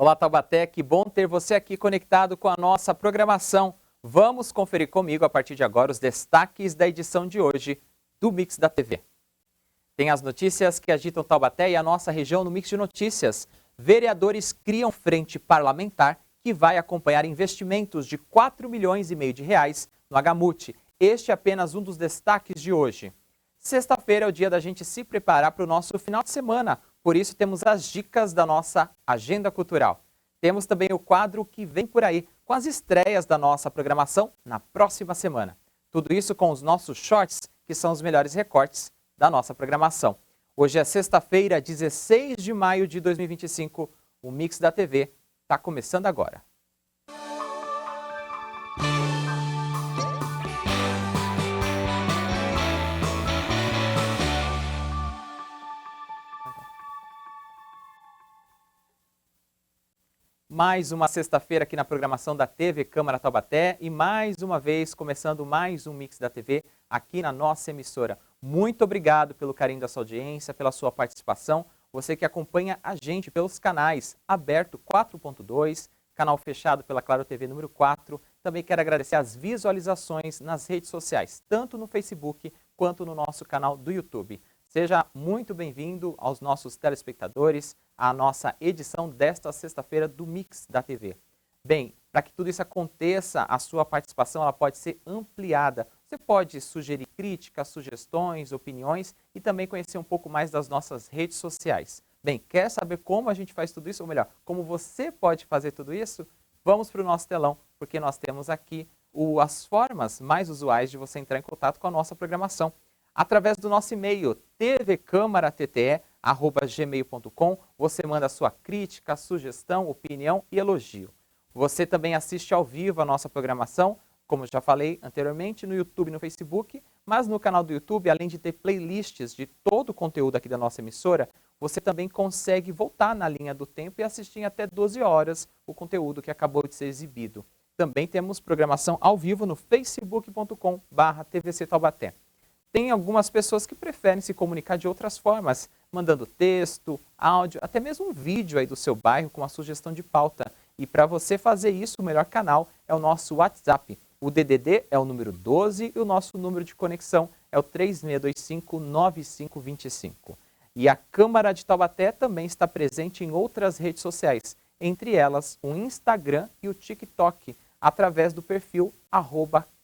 Olá, Taubaté, que bom ter você aqui conectado com a nossa programação. Vamos conferir comigo a partir de agora os destaques da edição de hoje do Mix da TV. Tem as notícias que agitam Taubaté e a nossa região no Mix de Notícias. Vereadores criam frente parlamentar que vai acompanhar investimentos de 4,5 milhões de reais no Agamute. Este é apenas um dos destaques de hoje. Sexta-feira é o dia da gente se preparar para o nosso final de semana. Por isso temos as dicas da nossa agenda cultural. Temos também o quadro que vem por aí, com as estreias da nossa programação na próxima semana. Tudo isso com os nossos shorts, que são os melhores recortes da nossa programação. Hoje é sexta-feira, 16 de maio de 2025. O Mix da TV está começando agora. Mais uma sexta-feira aqui na programação da TV Câmara Taubaté e mais uma vez começando mais um Mix da TV aqui na nossa emissora. Muito obrigado pelo carinho da sua audiência, pela sua participação. Você que acompanha a gente pelos canais Aberto 4.2, canal fechado pela Claro TV número 4. Também quero agradecer as visualizações nas redes sociais, tanto no Facebook quanto no nosso canal do YouTube. Seja muito bem-vindo aos nossos telespectadores, à nossa edição desta sexta-feira do Mix da TV. Bem, para que tudo isso aconteça, a sua participação ela pode ser ampliada. Você pode sugerir críticas, sugestões, opiniões e também conhecer um pouco mais das nossas redes sociais. Bem, quer saber como a gente faz tudo isso? Ou melhor, como você pode fazer tudo isso? Vamos para o nosso telão, porque nós temos aqui as formas mais usuais de você entrar em contato com a nossa programação. Através do nosso e-mail tvcamaratete@gmail.com, você manda sua crítica, sugestão, opinião e elogio. Você também assiste ao vivo a nossa programação, como já falei anteriormente, no YouTube e no Facebook, mas no canal do YouTube, além de ter playlists de todo o conteúdo aqui da nossa emissora, você também consegue voltar na linha do tempo e assistir em até 12 horas o conteúdo que acabou de ser exibido. Também temos programação ao vivo no facebook.com/TVC Taubaté. Tem algumas pessoas que preferem se comunicar de outras formas, mandando texto, áudio, até mesmo um vídeo aí do seu bairro com uma sugestão de pauta. E para você fazer isso, o melhor canal é o nosso WhatsApp. O DDD é o número 12 e o nosso número de conexão é o 3625-9525. E a Câmara de Taubaté também está presente em outras redes sociais, entre elas o Instagram e o TikTok, através do perfil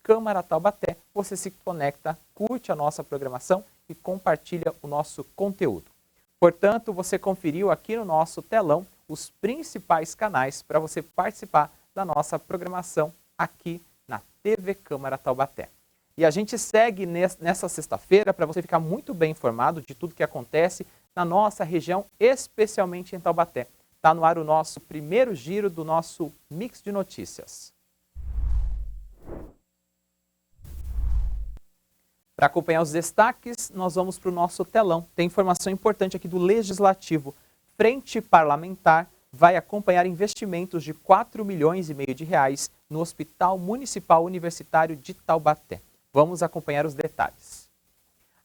@Câmara Taubaté. Você se conecta, curte a nossa programação e compartilha o nosso conteúdo. Portanto, você conferiu aqui no nosso telão os principais canais para você participar da nossa programação aqui na TV Câmara Taubaté. E a gente segue nessa sexta-feira para você ficar muito bem informado de tudo que acontece na nossa região, especialmente em Taubaté. Está no ar o nosso primeiro giro do nosso Mix de Notícias. Para acompanhar os destaques, nós vamos para o nosso telão. Tem informação importante aqui do Legislativo. Frente Parlamentar vai acompanhar investimentos de 4,5 milhões de reais no Hospital Municipal Universitário de Taubaté. Vamos acompanhar os detalhes.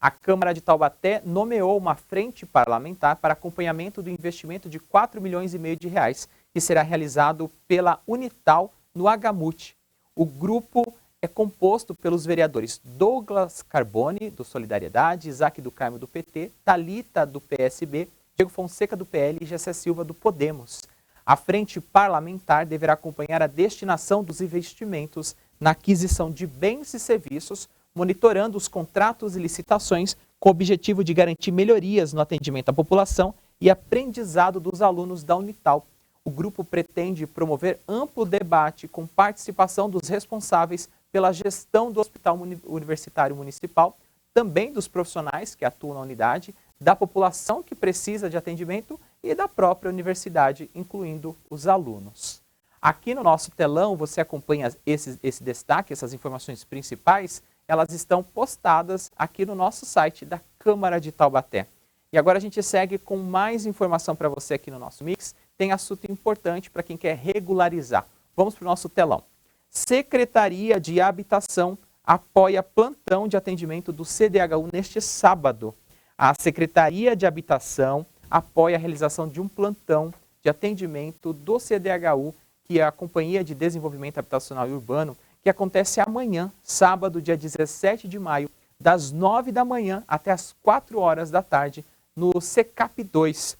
A Câmara de Taubaté nomeou uma frente parlamentar para acompanhamento do investimento de 4,5 milhões de reais, que será realizado pela Unital no Agamute. O grupo é composto pelos vereadores Douglas Carboni, do Solidariedade, Isaac do Carmo, do PT, Thalita, do PSB, Diego Fonseca, do PL e Gessé Silva, do Podemos. A frente parlamentar deverá acompanhar a destinação dos investimentos na aquisição de bens e serviços, monitorando os contratos e licitações com o objetivo de garantir melhorias no atendimento à população e aprendizado dos alunos da Unital. O grupo pretende promover amplo debate com participação dos responsáveis pela gestão do Hospital Universitário Municipal, também dos profissionais que atuam na unidade, da população que precisa de atendimento e da própria universidade, incluindo os alunos. Aqui no nosso telão você acompanha esse destaque, essas informações principais, elas estão postadas aqui no nosso site da Câmara de Taubaté. E agora a gente segue com mais informação para você aqui no nosso Mix. Tem assunto importante para quem quer regularizar. Vamos para o nosso telão. Secretaria de Habitação apoia plantão de atendimento do CDHU neste sábado. A Secretaria de Habitação apoia a realização de um plantão de atendimento do CDHU, que é a Companhia de Desenvolvimento Habitacional e Urbano, que acontece amanhã, sábado, dia 17 de maio, das 9 da manhã até as 4 horas da tarde, no CECAP 2.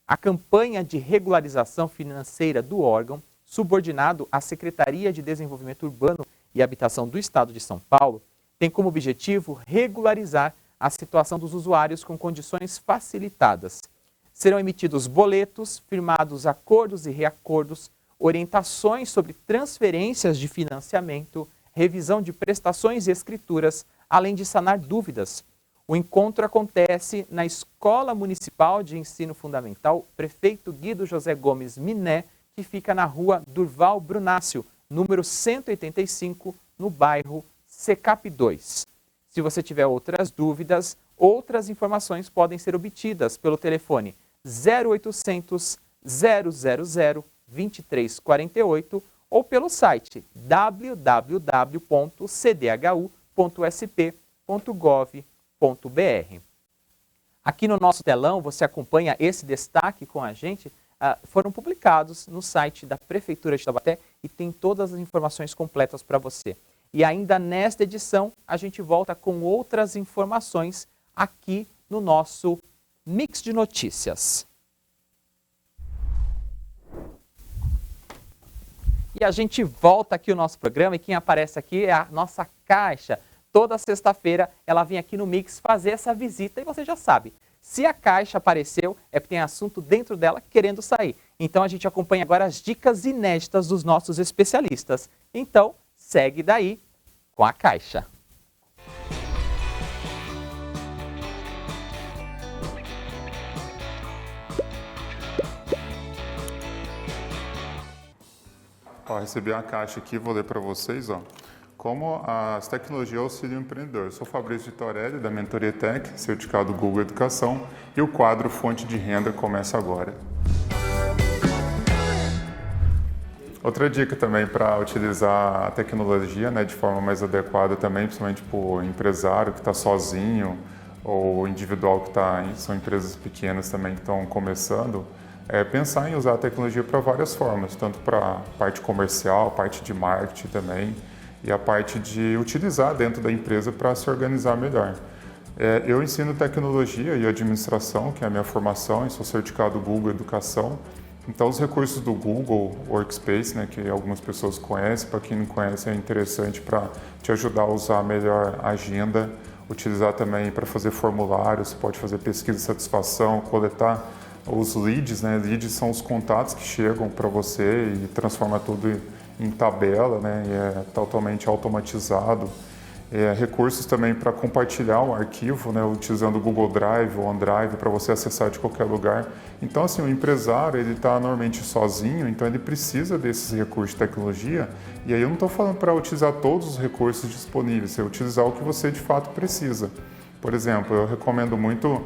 A campanha de regularização financeira do órgão, subordinado à Secretaria de Desenvolvimento Urbano e Habitação do Estado de São Paulo, tem como objetivo regularizar a situação dos usuários com condições facilitadas. Serão emitidos boletos, firmados acordos e reacordos, orientações sobre transferências de financiamento, revisão de prestações e escrituras, além de sanar dúvidas. O encontro acontece na Escola Municipal de Ensino Fundamental Prefeito Guido José Gomes Miné, que fica na rua Durval Brunácio, número 185, no bairro CECAP 2. Se você tiver outras dúvidas, outras informações podem ser obtidas pelo telefone 0800 000 2348 ou pelo site www.cdhu.sp.gov.br. Aqui no nosso telão, você acompanha esse destaque com a gente, foram publicados no site da Prefeitura de Taubaté e tem todas as informações completas para você. E ainda nesta edição, a gente volta com outras informações aqui no nosso Mix de Notícias. E a gente volta aqui o nosso programa e quem aparece aqui é a nossa Caixa. Toda sexta-feira ela vem aqui no Mix fazer essa visita e você já sabe. Se a Caixa apareceu, é porque tem assunto dentro dela querendo sair. Então a gente acompanha agora as dicas inéditas dos nossos especialistas. Então, segue daí com a Caixa. Ó, recebi a caixa aqui, vou ler para vocês, ó. Como as tecnologias auxiliam o empreendedor. Eu sou Fabrício de Torelli, da Mentoria Tech, certificado Google Educação, e o quadro Fonte de Renda começa agora. Outra dica também para utilizar a tecnologia, né, de forma mais adequada também, principalmente para o empresário que está sozinho ou individual que são empresas pequenas também que estão começando, é pensar em usar a tecnologia para várias formas, tanto para a parte comercial, parte de marketing também, e a parte de utilizar dentro da empresa para se organizar melhor. Eu ensino tecnologia e administração, que é a minha formação, e sou certificado Google Educação. Então, os recursos do Google Workspace, né, que algumas pessoas conhecem, para quem não conhece, é interessante para te ajudar a usar melhor a agenda, utilizar também para fazer formulários, você pode fazer pesquisa de satisfação, coletar os leads, né? Leads são os contatos que chegam para você e transforma tudo em tabela, né? E é totalmente automatizado. Recursos também para compartilhar um arquivo, né? Utilizando o Google Drive ou OneDrive para você acessar de qualquer lugar. Então, assim, o empresário ele está normalmente sozinho, então ele precisa desses recursos de tecnologia. E aí eu não estou falando para utilizar todos os recursos disponíveis, é utilizar o que você de fato precisa. Por exemplo, eu recomendo muito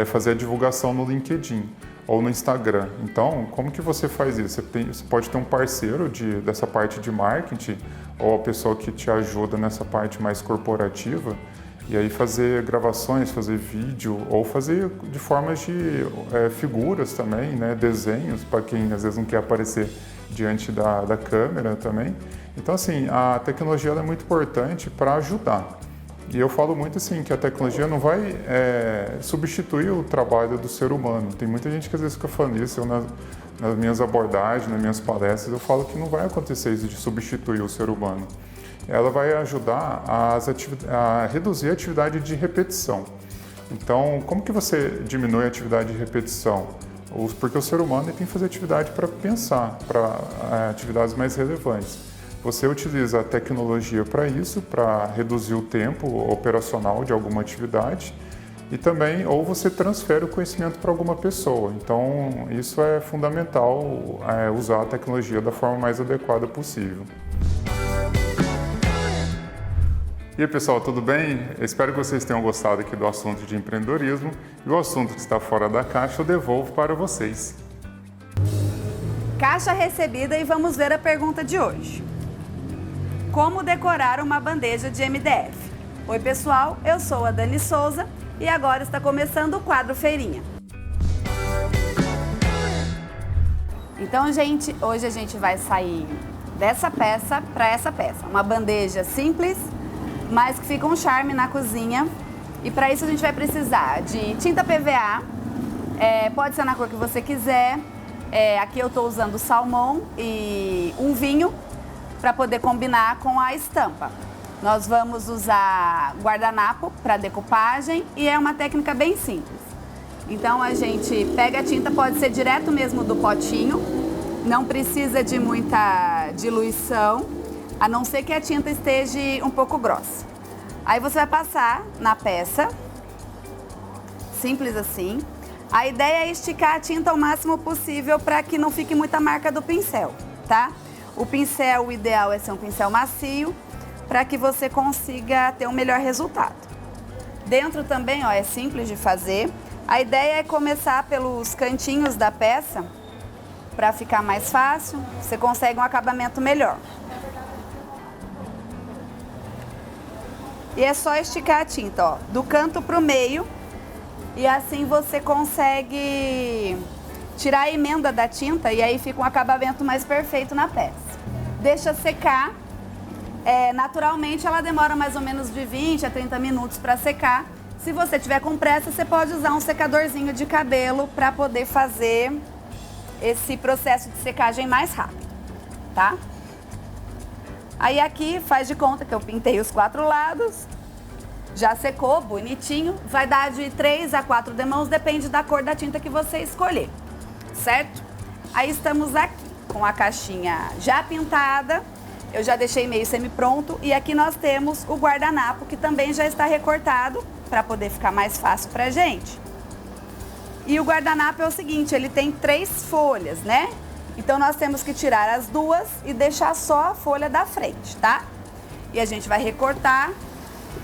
fazer a divulgação no LinkedIn ou no Instagram. Então, como que você faz isso? Você pode ter um parceiro dessa parte de marketing ou a pessoa que te ajuda nessa parte mais corporativa e aí fazer gravações, fazer vídeo ou fazer de formas de figuras também, né? Desenhos para quem às vezes não quer aparecer diante da câmera também. Então, assim, a tecnologia ela é muito importante para ajudar. E eu falo muito assim, que a tecnologia não vai substituir o trabalho do ser humano. Tem muita gente que às vezes fica falando isso, nas minhas abordagens, nas minhas palestras, eu falo que não vai acontecer isso de substituir o ser humano. Ela vai ajudar a reduzir a atividade de repetição. Então, como que você diminui a atividade de repetição? Porque o ser humano tem que fazer atividade para pensar, para atividades mais relevantes. Você utiliza a tecnologia para isso, para reduzir o tempo operacional de alguma atividade e também, ou você transfere o conhecimento para alguma pessoa. Então, isso é fundamental, usar a tecnologia da forma mais adequada possível. E aí, pessoal, tudo bem? Eu espero que vocês tenham gostado aqui do assunto de empreendedorismo e o assunto que está fora da caixa eu devolvo para vocês. Caixa recebida e vamos ver a pergunta de hoje. Como decorar uma bandeja de MDF? Oi pessoal, eu sou a Dani Souza e agora está começando o quadro Feirinha. Então, gente, hoje a gente vai sair dessa peça para essa peça. Uma bandeja simples, mas que fica um charme na cozinha. E para isso a gente vai precisar de tinta PVA, pode ser na cor que você quiser. Aqui eu estou usando salmão e um vinho para poder combinar com a estampa. Nós vamos usar guardanapo para decupagem e é uma técnica bem simples. Então a gente pega a tinta, pode ser direto mesmo do potinho, não precisa de muita diluição, a não ser que a tinta esteja um pouco grossa. Aí você vai passar na peça, simples assim. A ideia é esticar a tinta o máximo possível para que não fique muita marca do pincel, tá? O pincel, o ideal é ser um pincel macio, para que você consiga ter um melhor resultado. Dentro também, ó, é simples de fazer. A ideia é começar pelos cantinhos da peça, para ficar mais fácil, você consegue um acabamento melhor. E é só esticar a tinta, ó, do canto para o meio, e assim você consegue tirar a emenda da tinta e aí fica um acabamento mais perfeito na peça. Deixa secar, naturalmente ela demora mais ou menos de 20 a 30 minutos para secar. Se você tiver com pressa, você pode usar um secadorzinho de cabelo para poder fazer esse processo de secagem mais rápido, tá? Aí aqui faz de conta que eu pintei os 4 lados, já secou, bonitinho, vai dar de 3 a 4 demãos, depende da cor da tinta que você escolher, certo? Aí estamos aqui com a caixinha já pintada, eu já deixei meio semi-pronto e aqui nós temos o guardanapo que também já está recortado para poder ficar mais fácil pra gente. E o guardanapo é o seguinte, ele tem 3 folhas, né? Então nós temos que tirar as 2 e deixar só a folha da frente, tá? E a gente vai recortar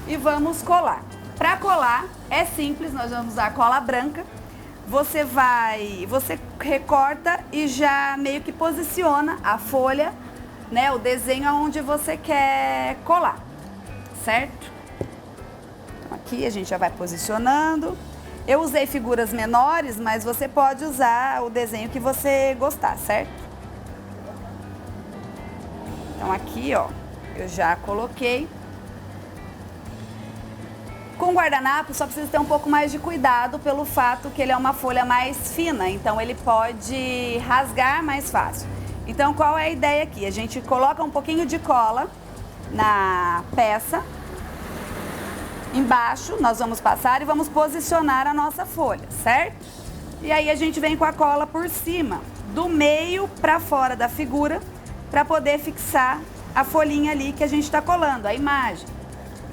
e vamos colar. Para colar é simples, nós vamos usar cola branca. Você recorta e já meio que posiciona a folha, né, o desenho aonde você quer colar, certo? Então aqui a gente já vai posicionando. Eu usei figuras menores, mas você pode usar o desenho que você gostar, certo? Então aqui, ó, eu já coloquei. Com guardanapo só precisa ter um pouco mais de cuidado pelo fato que ele é uma folha mais fina, então ele pode rasgar mais fácil. Então qual é a ideia aqui? A gente coloca um pouquinho de cola na peça. Embaixo nós vamos passar e vamos posicionar a nossa folha, certo? E aí a gente vem com a cola por cima, do meio para fora da figura, para poder fixar a folhinha ali que a gente está colando, a imagem.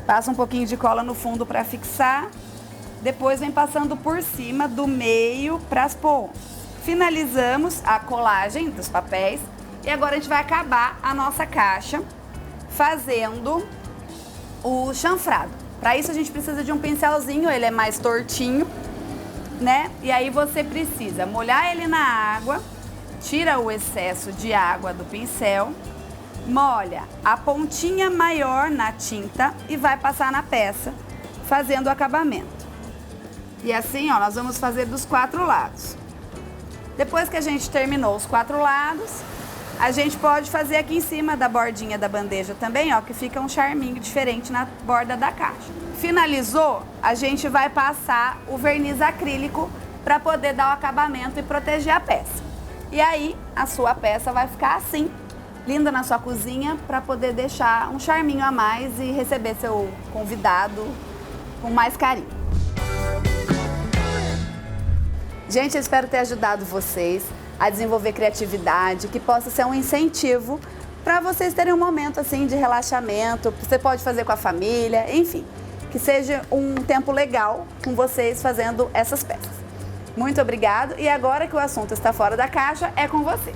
Passa um pouquinho de cola no fundo para fixar, depois vem passando por cima, do meio para as pontas. Finalizamos a colagem dos papéis e agora a gente vai acabar a nossa caixa fazendo o chanfrado. Para isso a gente precisa de um pincelzinho, ele é mais tortinho, né? E aí você precisa molhar ele na água, tira o excesso de água do pincel, molha a pontinha maior na tinta e vai passar na peça, fazendo o acabamento. E assim, ó, nós vamos fazer dos 4 lados. Depois que a gente terminou os 4 lados, a gente pode fazer aqui em cima da bordinha da bandeja também, ó, que fica um charminho diferente na borda da caixa. Finalizou, a gente vai passar o verniz acrílico para poder dar o acabamento e proteger a peça. E aí, a sua peça vai ficar assim, linda na sua cozinha, para poder deixar um charminho a mais e receber seu convidado com mais carinho. Gente, eu espero ter ajudado vocês a desenvolver criatividade, que possa ser um incentivo para vocês terem um momento assim de relaxamento, que você pode fazer com a família, enfim, que seja um tempo legal com vocês fazendo essas peças. Muito obrigado e agora que o assunto está fora da caixa, é com vocês.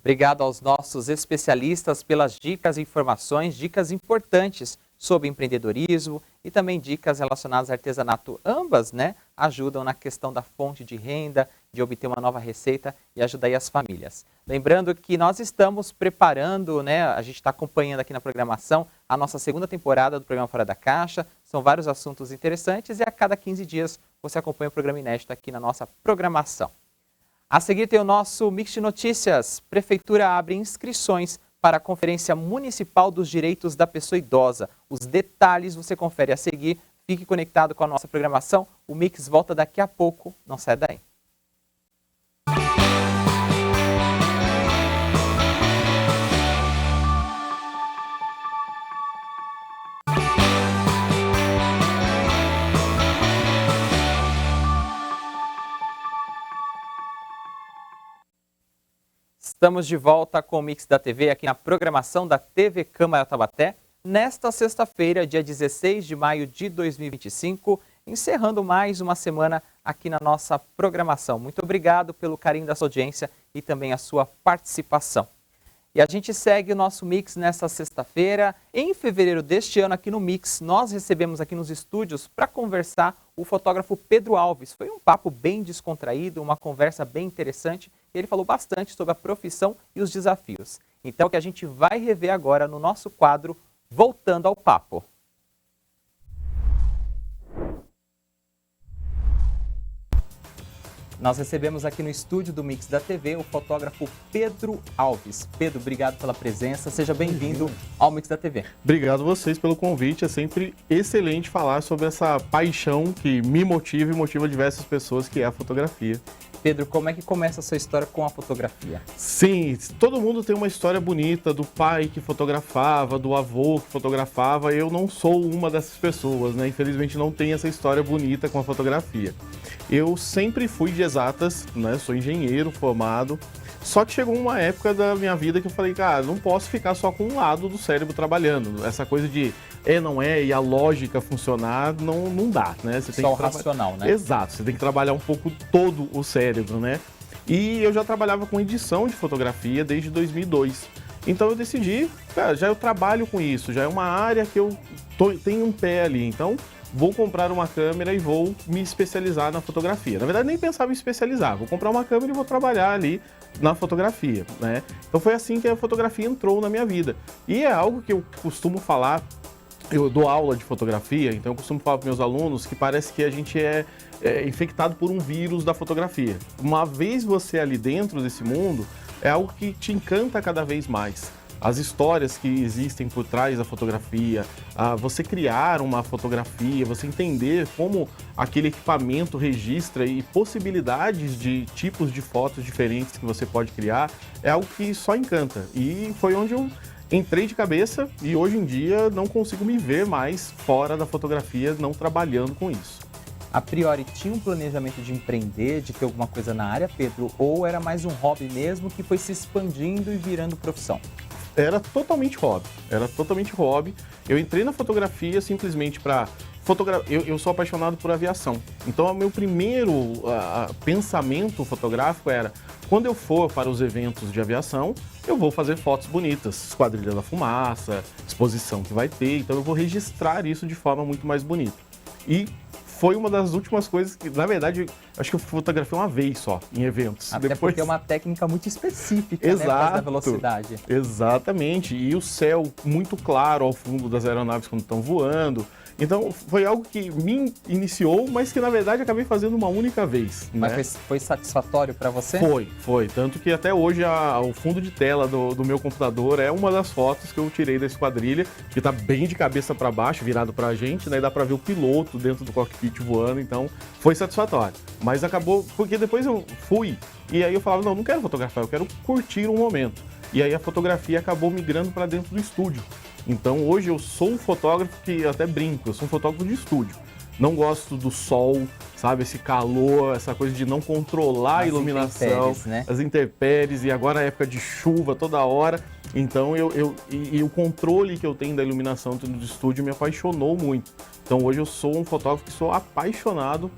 Obrigado aos nossos especialistas pelas dicas e informações, dicas importantes sobre empreendedorismo e também dicas relacionadas ao artesanato. Ambas, né, ajudam na questão da fonte de renda de obter uma nova receita e ajudar aí as famílias. Lembrando que nós estamos preparando, né, a gente está acompanhando aqui na programação a nossa segunda temporada do programa Fora da Caixa. São vários assuntos interessantes e a cada 15 dias você acompanha o programa inédito aqui na nossa programação. A seguir tem o nosso Mix de Notícias. Prefeitura abre inscrições para a Conferência Municipal dos Direitos da Pessoa Idosa. Os detalhes você confere a seguir. Fique conectado com a nossa programação. O Mix volta daqui a pouco. Não sai daí. Estamos de volta com o Mix da TV aqui na programação da TV Câmara Taubaté. Nesta sexta-feira, dia 16 de maio de 2025, encerrando mais uma semana aqui na nossa programação. Muito obrigado pelo carinho da sua audiência e também a sua participação. E a gente segue o nosso Mix nesta sexta-feira. Em fevereiro deste ano, aqui no Mix, nós recebemos aqui nos estúdios para conversar o fotógrafo Pedro Alves. Foi um papo bem descontraído, uma conversa bem interessante. E ele falou bastante sobre a profissão e os desafios. Então, o que a gente vai rever agora no nosso quadro Voltando ao Papo. Nós recebemos aqui no estúdio do Mix da TV o fotógrafo Pedro Alves. Pedro, obrigado pela presença. Seja bem-vindo ao Mix da TV. Obrigado a vocês pelo convite. É sempre excelente falar sobre essa paixão que me motiva e motiva diversas pessoas, que é a fotografia. Pedro, como é que começa a sua história com a fotografia? Sim, todo mundo tem uma história bonita do pai que fotografava, do avô que fotografava. Eu não sou uma dessas pessoas, né? Infelizmente não tenho essa história bonita com a fotografia. Eu sempre fui de exatas, né? Sou engenheiro formado. Só que chegou uma época da minha vida que eu falei, cara, não posso ficar só com um lado do cérebro trabalhando. Essa coisa de não é e a lógica funcionar, não dá, né? Você tem só o racional, né? Exato, você tem que trabalhar um pouco todo o cérebro, né? E eu já trabalhava com edição de fotografia desde 2002. Então eu decidi, cara, já eu trabalho com isso, já é uma área que eu tenho um pé ali, então vou comprar uma câmera e vou me especializar na fotografia. Na verdade, nem pensava em especializar, vou comprar uma câmera e vou trabalhar ali na fotografia, né? Então foi assim que a fotografia entrou na minha vida. E é algo que eu costumo falar, eu dou aula de fotografia, então eu costumo falar para meus alunos que parece que a gente é infectado por um vírus da fotografia. Uma vez você ali dentro desse mundo, é algo que te encanta cada vez mais. As histórias que existem por trás da fotografia, você criar uma fotografia, você entender como aquele equipamento registra e possibilidades de tipos de fotos diferentes que você pode criar, é algo que só encanta. E foi onde eu entrei de cabeça e hoje em dia não consigo me ver mais fora da fotografia, não trabalhando com isso. A priori, tinha um planejamento de empreender, de ter alguma coisa na área, Pedro, ou era mais um hobby mesmo que foi se expandindo e virando profissão? Era totalmente hobby. Eu entrei na fotografia simplesmente para fotografar. Eu sou apaixonado por aviação. Então, o meu primeiro pensamento fotográfico era: quando eu for para os eventos de aviação, eu vou fazer fotos bonitas, Esquadrilha da Fumaça, exposição que vai ter. Então, eu vou registrar isso de forma muito mais bonita. E foi uma das últimas coisas que, na verdade, acho que eu fotografei uma vez só, em eventos. Até porque é uma técnica muito específica, exato, né, por causa da velocidade. Exatamente, e o céu muito claro ao fundo das aeronaves quando estão voando. Então, foi algo que me iniciou, mas que, na verdade, acabei fazendo uma única vez. Mas né? foi satisfatório para você? Foi. Tanto que até hoje o fundo de tela do meu computador é uma das fotos que eu tirei da esquadrilha, que tá bem de cabeça para baixo, virado pra gente, né? E dá pra ver o piloto dentro do cockpit voando, então foi satisfatório. Mas acabou, porque depois eu fui, e aí eu falava, não quero fotografar, eu quero curtir um momento. E aí a fotografia acabou migrando para dentro do estúdio. Então hoje eu sou um fotógrafo que eu até brinco, eu sou um fotógrafo de estúdio. Não gosto do sol, sabe, esse calor, essa coisa de não controlar a iluminação, né? As intempéries, e agora a época de chuva toda hora. Então e o controle que eu tenho da iluminação dentro do estúdio me apaixonou muito. Então hoje eu sou um fotógrafo que sou apaixonado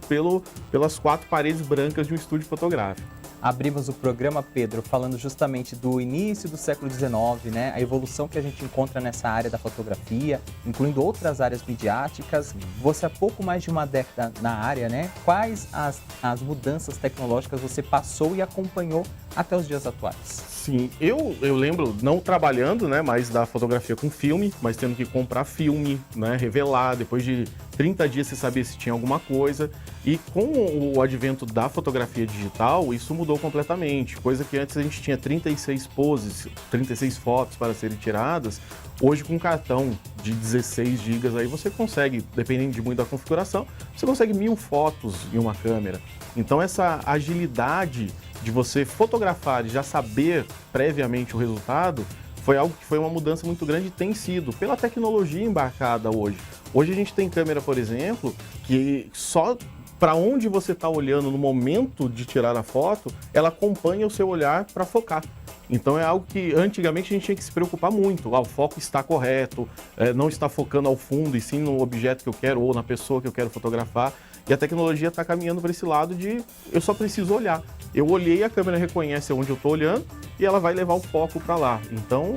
pelas 4 paredes brancas de um estúdio fotográfico. abrimos o programa, Pedro, falando justamente do início do século XIX, né? A evolução que a gente encontra nessa área da fotografia, incluindo outras áreas midiáticas. Você há pouco mais de uma década na área, né? Quais as mudanças tecnológicas você passou e acompanhou até os dias atuais? Sim, eu lembro, não trabalhando, né, mais da fotografia com filme, mas tendo que comprar filme, né, revelar, depois de 30 dias você sabia se tinha alguma coisa. E com o advento da fotografia digital, isso mudou completamente. Coisa que antes a gente tinha 36 poses, 36 fotos para serem tiradas. Hoje, com um cartão de 16 GB, aí você consegue, dependendo de muito da configuração, você consegue 1000 fotos em uma câmera. Então, essa agilidade de você fotografar e já saber previamente o resultado foi algo que foi uma mudança muito grande e tem sido pela tecnologia embarcada hoje. Hoje a gente tem câmera, por exemplo, que só para onde você está olhando no momento de tirar a foto, ela acompanha o seu olhar para focar. Então é algo que antigamente a gente tinha que se preocupar muito. O foco está correto, não está focando ao fundo e sim no objeto que eu quero ou na pessoa que eu quero fotografar. E a tecnologia está caminhando para esse lado de eu só preciso olhar. Eu olhei, a câmera reconhece onde eu estou olhando e ela vai levar o foco para lá. Então,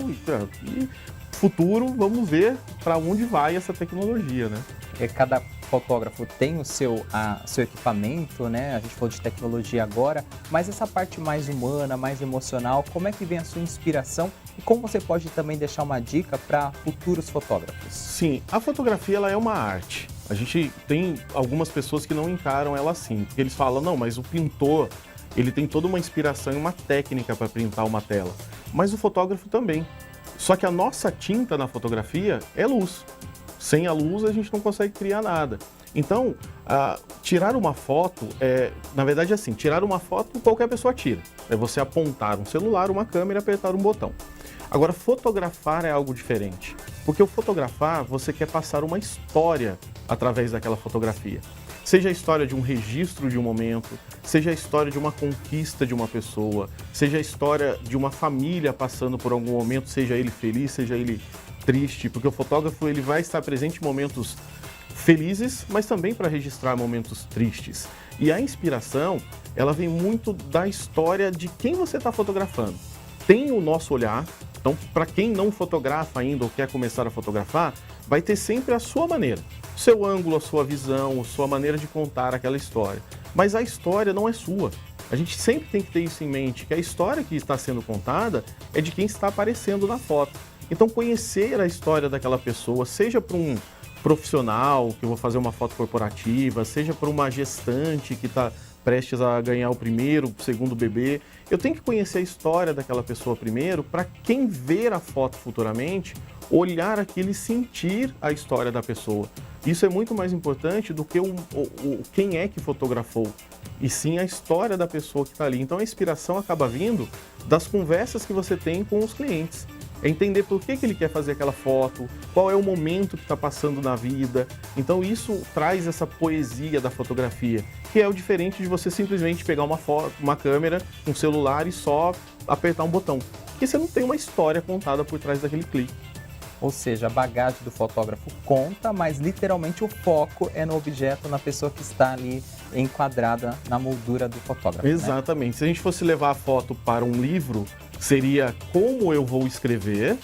futuro, vamos ver para onde vai essa tecnologia, né? Cada fotógrafo tem o seu equipamento, né? A gente falou de tecnologia agora, mas essa parte mais humana, mais emocional, como é que vem a sua inspiração e como você pode também deixar uma dica para futuros fotógrafos? Sim, a fotografia ela é uma arte. A gente tem algumas pessoas que não encaram ela assim, porque eles falam, não, mas o pintor, ele tem toda uma inspiração e uma técnica para printar uma tela, mas o fotógrafo também. Só que a nossa tinta na fotografia é luz. Sem a luz a gente não consegue criar nada. Então, tirar uma foto, na verdade é assim, tirar uma foto qualquer pessoa tira. É você apontar um celular, uma câmera e apertar um botão. Agora, fotografar é algo diferente. Porque o fotografar, você quer passar uma história através daquela fotografia. Seja a história de um registro de um momento, seja a história de uma conquista de uma pessoa, seja a história de uma família passando por algum momento, seja ele feliz, seja ele triste, porque o fotógrafo ele vai estar presente em momentos felizes, mas também para registrar momentos tristes. E a inspiração, ela vem muito da história de quem você está fotografando. Tem o nosso olhar, então para quem não fotografa ainda ou quer começar a fotografar, vai ter sempre a sua maneira, o seu ângulo, a sua visão, a sua maneira de contar aquela história. Mas a história não é sua. A gente sempre tem que ter isso em mente, que a história que está sendo contada é de quem está aparecendo na foto. Então, conhecer a história daquela pessoa, seja para um profissional, que eu vou fazer uma foto corporativa, seja para uma gestante que está prestes a ganhar o primeiro, o segundo bebê, eu tenho que conhecer a história daquela pessoa primeiro, para quem ver a foto futuramente, olhar aquilo e sentir a história da pessoa. Isso é muito mais importante do que quem é que fotografou, e sim a história da pessoa que está ali. Então, a inspiração acaba vindo das conversas que você tem com os clientes. É entender por que ele quer fazer aquela foto, qual é o momento que está passando na vida. Então isso traz essa poesia da fotografia, que é o diferente de você simplesmente pegar uma câmera, um celular e só apertar um botão. Porque você não tem uma história contada por trás daquele clique. Ou seja, a bagagem do fotógrafo conta, mas literalmente o foco é no objeto, na pessoa que está ali enquadrada na moldura do fotógrafo. Exatamente. Né? Se a gente fosse levar a foto para um livro, seria como eu vou escrever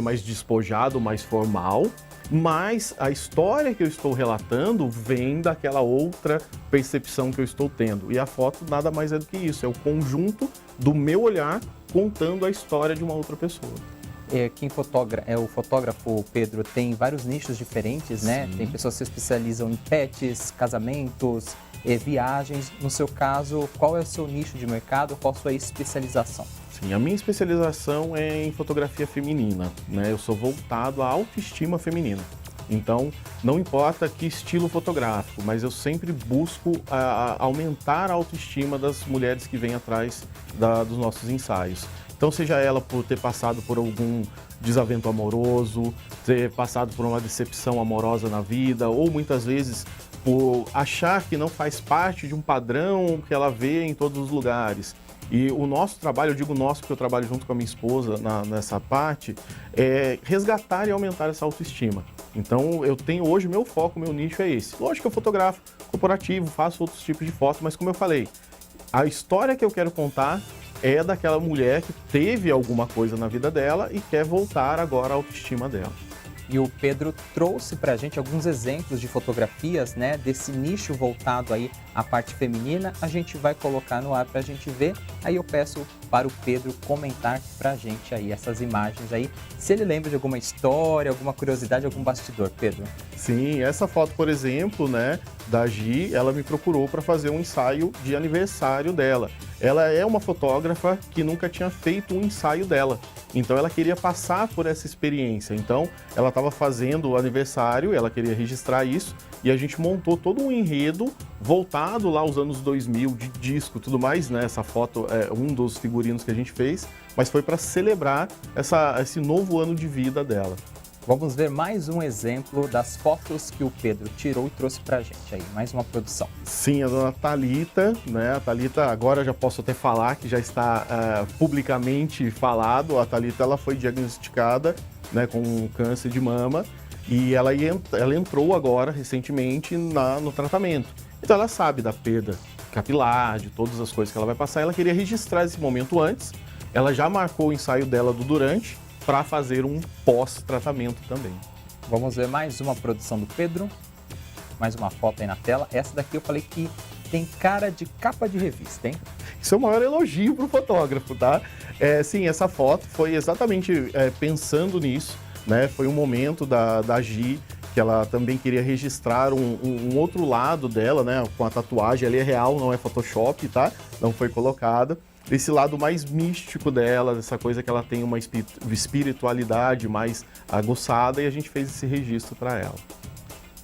mais despojado, mais formal, mas a história que eu estou relatando vem daquela outra percepção que eu estou tendo. E a foto nada mais é do que isso, é o conjunto do meu olhar contando a história de uma outra pessoa. O fotógrafo, Pedro, tem vários nichos diferentes, né? Sim. Tem pessoas que se especializam em pets, casamentos, viagens. No seu caso, qual é o seu nicho de mercado? Qual a sua especialização? Sim, a minha especialização é em fotografia feminina, né? Eu sou voltado à autoestima feminina. Então, não importa que estilo fotográfico, mas eu sempre busco aumentar a autoestima das mulheres que vêm atrás dos nossos ensaios. Então, seja ela por ter passado por algum desavento amoroso, ter passado por uma decepção amorosa na vida, ou muitas vezes por achar que não faz parte de um padrão que ela vê em todos os lugares. E o nosso trabalho, eu digo nosso porque eu trabalho junto com a minha esposa nessa parte, é resgatar e aumentar essa autoestima. Então, eu tenho hoje, meu foco, meu nicho é esse. Lógico que eu fotografo corporativo, faço outros tipos de fotos, mas como eu falei, a história que eu quero contar é daquela mulher que teve alguma coisa na vida dela e quer voltar agora à autoestima dela. E o Pedro trouxe para a gente alguns exemplos de fotografias, né, desse nicho voltado aí à parte feminina. A gente vai colocar no ar para a gente ver. Aí eu peço para o Pedro comentar para a gente aí essas imagens aí. Se ele lembra de alguma história, alguma curiosidade, algum bastidor, Pedro. Sim, essa foto, por exemplo, né, da Gi, ela me procurou para fazer um ensaio de aniversário dela. Ela é uma fotógrafa que nunca tinha feito um ensaio dela. Então ela queria passar por essa experiência. Então ela estava fazendo o aniversário, ela queria registrar isso e a gente montou todo um enredo voltado lá aos anos 2000 de disco e tudo mais, né? Essa foto é um dos figurinos que a gente fez, mas foi para celebrar esse novo ano de vida dela. Vamos ver mais um exemplo das fotos que o Pedro tirou e trouxe pra gente aí, mais uma produção. Sim, a dona Thalita, né? A Thalita, agora já posso até falar que já está publicamente falado. A Thalita, ela foi diagnosticada, né, com câncer de mama e ela entrou agora, recentemente, no tratamento. Então ela sabe da perda capilar, de todas as coisas que ela vai passar. Ela queria registrar esse momento antes. Ela já marcou o ensaio dela do durante, para fazer um pós-tratamento também. Vamos ver mais uma produção do Pedro, mais uma foto aí na tela. Essa daqui eu falei que tem cara de capa de revista, hein? Isso é o maior elogio para o fotógrafo, tá? Sim, essa foto foi exatamente pensando nisso, né? Foi um momento da Gi, que ela também queria registrar um outro lado dela, né? Com a tatuagem, ela é real, não é Photoshop, tá? Não foi colocada. Esse lado mais místico dela, essa coisa que ela tem uma espiritualidade mais aguçada, e a gente fez esse registro para ela.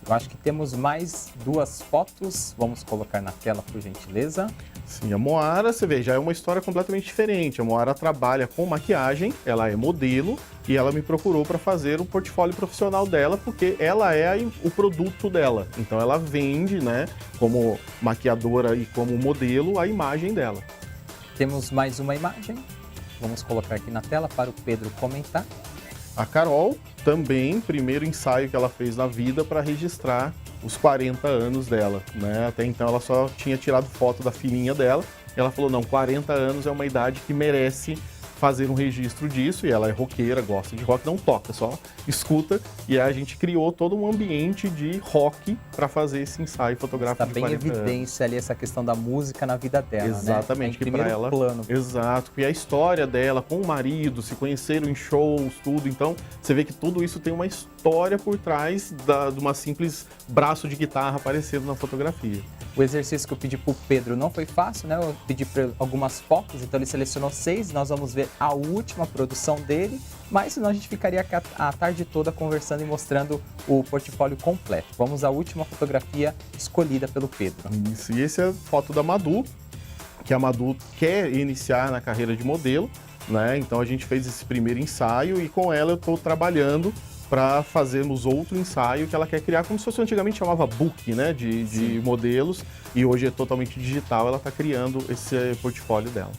Eu acho que temos mais duas fotos, vamos colocar na tela, por gentileza. Sim, a Moara, você vê, já é uma história completamente diferente. A Moara trabalha com maquiagem, ela é modelo e ela me procurou para fazer o portfólio profissional dela, porque ela é o produto dela. Então ela vende, né, como maquiadora e como modelo, a imagem dela. Temos mais uma imagem, vamos colocar aqui na tela para o Pedro comentar. A Carol também, primeiro ensaio que ela fez na vida para registrar os 40 anos dela, né? Até então ela só tinha tirado foto da filhinha dela. Ela falou, não, 40 anos é uma idade que merece fazer um registro disso, e ela é roqueira, gosta de rock, não toca, só escuta, e aí a gente criou todo um ambiente de rock para fazer esse ensaio fotográfico de 40 anos. Está bem evidência ali essa questão da música na vida dela, exatamente, né? que para ela, plano. Exato, e a história dela com o marido, se conheceram em shows, tudo, então você vê que tudo isso tem uma história por trás de uma simples braço de guitarra aparecendo na fotografia. O exercício que eu pedi para o Pedro não foi fácil, né? Eu pedi para algumas fotos, então ele selecionou 6, nós vamos ver a última produção dele, mas senão a gente ficaria a tarde toda conversando e mostrando o portfólio completo. Vamos à última fotografia escolhida pelo Pedro. Isso, e essa é a foto da Madu, que a Madu quer iniciar na carreira de modelo, né? Então a gente fez esse primeiro ensaio e com ela eu estou trabalhando para fazermos outro ensaio que ela quer criar, como se fosse antigamente chamava book, né, de modelos, e hoje é totalmente digital, ela está criando esse portfólio dela.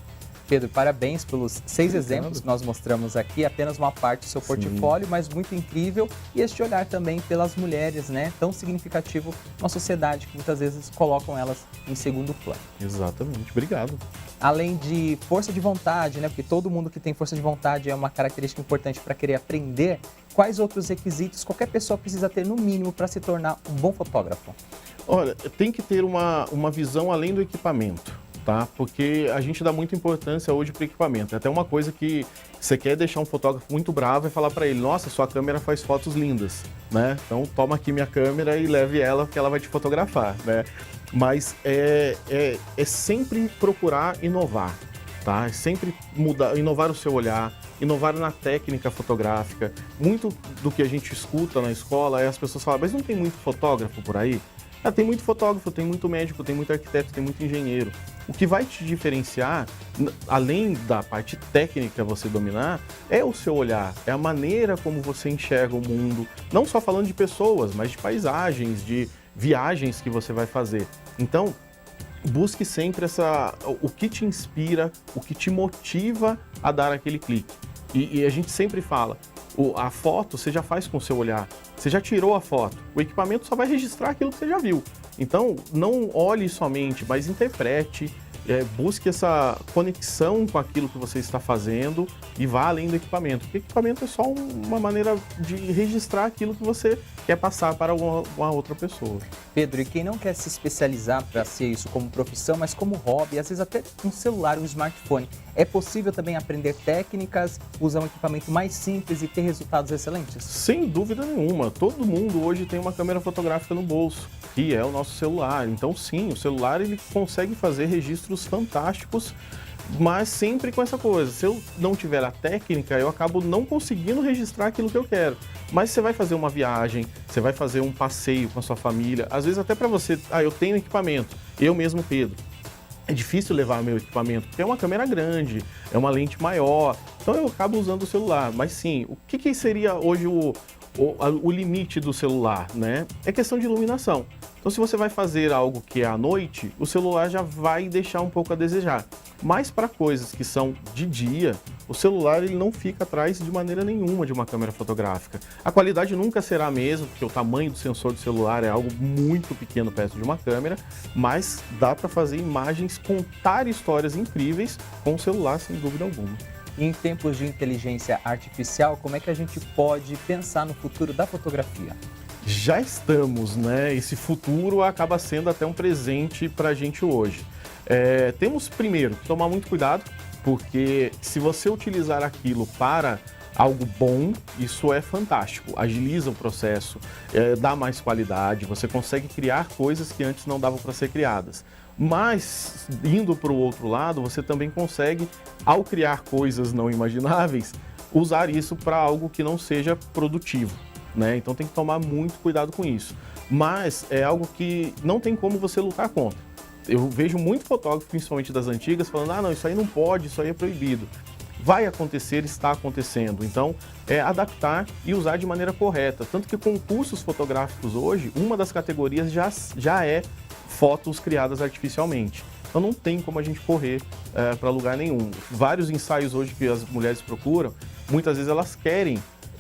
Pedro, parabéns pelos 6 exemplos que nós mostramos aqui, apenas uma parte do seu portfólio, mas muito incrível, e este olhar também pelas mulheres, né, tão significativo na sociedade, que muitas vezes colocam elas em segundo plano. Exatamente, obrigado. Além de força de vontade, né, porque todo mundo que tem força de vontade é uma característica importante para querer aprender, quais outros requisitos qualquer pessoa precisa ter no mínimo para se tornar um bom fotógrafo? Olha, tem que ter uma visão além do equipamento, tá? Porque a gente dá muita importância hoje para o equipamento. É até uma coisa que você quer deixar um fotógrafo muito bravo e falar para ele, nossa, sua câmera faz fotos lindas, né? Então toma aqui minha câmera e leve ela porque ela vai te fotografar, né? Mas é sempre procurar inovar, tá? É sempre inovar o seu olhar, inovar na técnica fotográfica. Muito do que a gente escuta na escola é as pessoas falam, mas não tem muito fotógrafo por aí? Tem muito fotógrafo, tem muito médico, tem muito arquiteto, tem muito engenheiro. O que vai te diferenciar, além da parte técnica você dominar, é o seu olhar, é a maneira como você enxerga o mundo, não só falando de pessoas, mas de paisagens, de viagens que você vai fazer. Então, busque sempre o que te inspira, o que te motiva a dar aquele clique. E a gente sempre fala, a foto você já faz com o seu olhar, você já tirou a foto, o equipamento só vai registrar aquilo que você já viu. Então, não olhe somente, mas interprete, busque essa conexão com aquilo que você está fazendo e vá além do equipamento. Porque equipamento é só uma maneira de registrar aquilo que você quer passar para uma outra pessoa. Pedro, e quem não quer se especializar para ser isso como profissão, mas como hobby, às vezes até um celular, um smartphone, é possível também aprender técnicas, usar um equipamento mais simples e ter resultados excelentes? Sem dúvida nenhuma. Todo mundo hoje tem uma câmera fotográfica no bolso, que é o nosso celular. Então sim, o celular ele consegue fazer registros fantásticos, mas sempre com essa coisa. Se eu não tiver a técnica, eu acabo não conseguindo registrar aquilo que eu quero. Mas você vai fazer uma viagem, você vai fazer um passeio com a sua família, às vezes até para você, eu tenho equipamento, eu mesmo, Pedro. É difícil levar meu equipamento, porque é uma câmera grande, é uma lente maior, então eu acabo usando o celular. Mas sim, o que seria hoje o limite do celular, né? É questão de iluminação. Então, se você vai fazer algo que é à noite, o celular já vai deixar um pouco a desejar. Mas para coisas que são de dia, o celular ele não fica atrás de maneira nenhuma de uma câmera fotográfica. A qualidade nunca será a mesma, porque o tamanho do sensor do celular é algo muito pequeno perto de uma câmera, mas dá para fazer imagens, contar histórias incríveis com o celular, sem dúvida alguma. Em tempos de inteligência artificial, como é que a gente pode pensar no futuro da fotografia? Já estamos, né? Esse futuro acaba sendo até um presente para a gente hoje. Temos, primeiro, que tomar muito cuidado, porque se você utilizar aquilo para algo bom, isso é fantástico. Agiliza o processo, dá mais qualidade, você consegue criar coisas que antes não davam para ser criadas. Mas, indo para o outro lado, você também consegue, ao criar coisas não imagináveis, usar isso para algo que não seja produtivo, né? Então tem que tomar muito cuidado com isso. Mas é algo que não tem como você lutar contra. Eu vejo muito fotógrafo, principalmente das antigas, falando, não, isso aí não pode, isso aí é proibido. Vai acontecer, está acontecendo. Então, adaptar e usar de maneira correta. Tanto que concursos fotográficos hoje, uma das categorias já é fotos criadas artificialmente. Então não tem como a gente correr para lugar nenhum. Vários ensaios hoje que as mulheres procuram, muitas vezes elas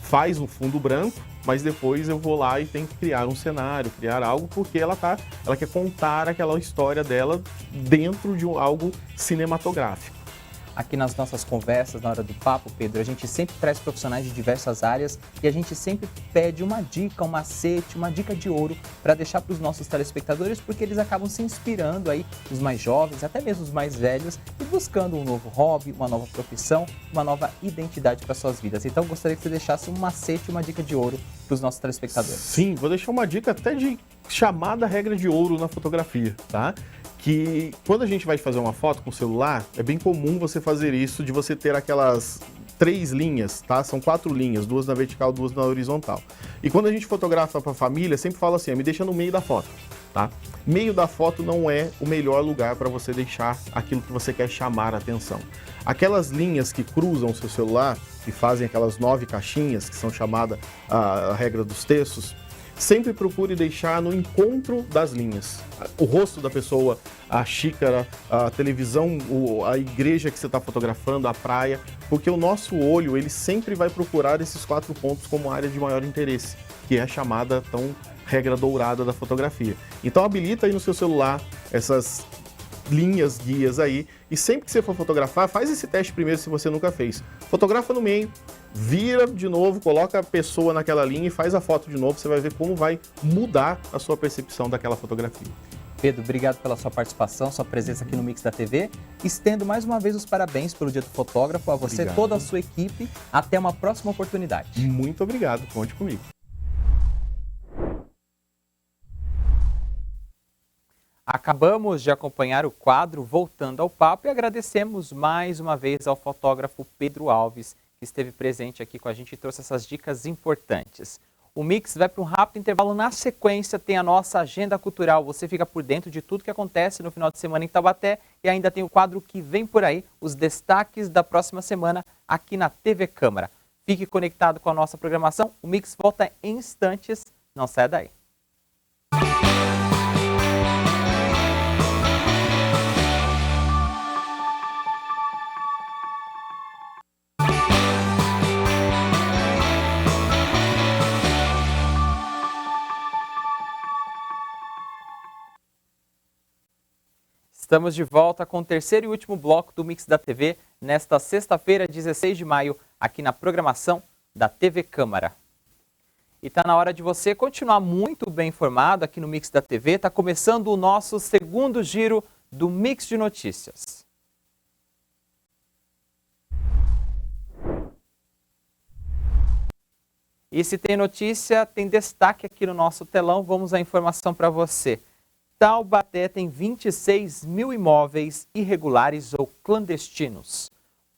faz um fundo branco, mas depois eu vou lá e tenho que criar um cenário, criar algo, porque ela quer contar aquela história dela dentro de algo cinematográfico. Aqui nas nossas conversas, na hora do papo, Pedro, a gente sempre traz profissionais de diversas áreas e a gente sempre pede uma dica, um macete, uma dica de ouro para deixar para os nossos telespectadores, porque eles acabam se inspirando aí, os mais jovens, até mesmo os mais velhos, e buscando um novo hobby, uma nova profissão, uma nova identidade para suas vidas. Então, eu gostaria que você deixasse um macete, uma dica de ouro para os nossos telespectadores. Sim, vou deixar uma dica até de chamada regra de ouro na fotografia, tá? Que quando a gente vai fazer uma foto com o celular, é bem comum você fazer isso, de você ter aquelas 3 linhas, tá? São 4 linhas, 2 na vertical, 2 na horizontal. E quando a gente fotografa para a família, sempre fala assim, me deixa no meio da foto, tá? Meio da foto não é o melhor lugar para você deixar aquilo que você quer chamar a atenção. Aquelas linhas que cruzam o seu celular, que fazem aquelas 9 caixinhas, que são chamadas a regra dos terços, sempre procure deixar no encontro das linhas. O rosto da pessoa, a xícara, a televisão, a igreja que você está fotografando, a praia, porque o nosso olho ele sempre vai procurar esses 4 pontos como área de maior interesse, que é a chamada regra dourada da fotografia. Então habilita aí no seu celular essas linhas, guias aí, e sempre que você for fotografar, faz esse teste primeiro se você nunca fez. Fotografa no meio, vira de novo, coloca a pessoa naquela linha e faz a foto de novo, você vai ver como vai mudar a sua percepção daquela fotografia. Pedro, obrigado pela sua participação, sua presença aqui no Mix da TV. Estendo mais uma vez os parabéns pelo Dia do Fotógrafo, a você, Obrigado. Toda a sua equipe. Até uma próxima oportunidade. Muito obrigado, conte comigo. Acabamos de acompanhar o quadro Voltando ao Papo e agradecemos mais uma vez ao fotógrafo Pedro Alves, que esteve presente aqui com a gente e trouxe essas dicas importantes. O Mix vai para um rápido intervalo. Na sequência tem a nossa agenda cultural. Você fica por dentro de tudo que acontece no final de semana em Taubaté e ainda tem o quadro que vem por aí, os destaques da próxima semana aqui na TV Câmara. Fique conectado com a nossa programação. O Mix volta em instantes. Não saia daí. Estamos de volta com o terceiro e último bloco do Mix da TV, nesta sexta-feira, 16 de maio, aqui na programação da TV Câmara. E está na hora de você continuar muito bem informado aqui no Mix da TV. Está começando o nosso segundo giro do Mix de Notícias. E se tem notícia, tem destaque aqui no nosso telão. Vamos à informação para você. Taubaté tem 26 mil imóveis irregulares ou clandestinos.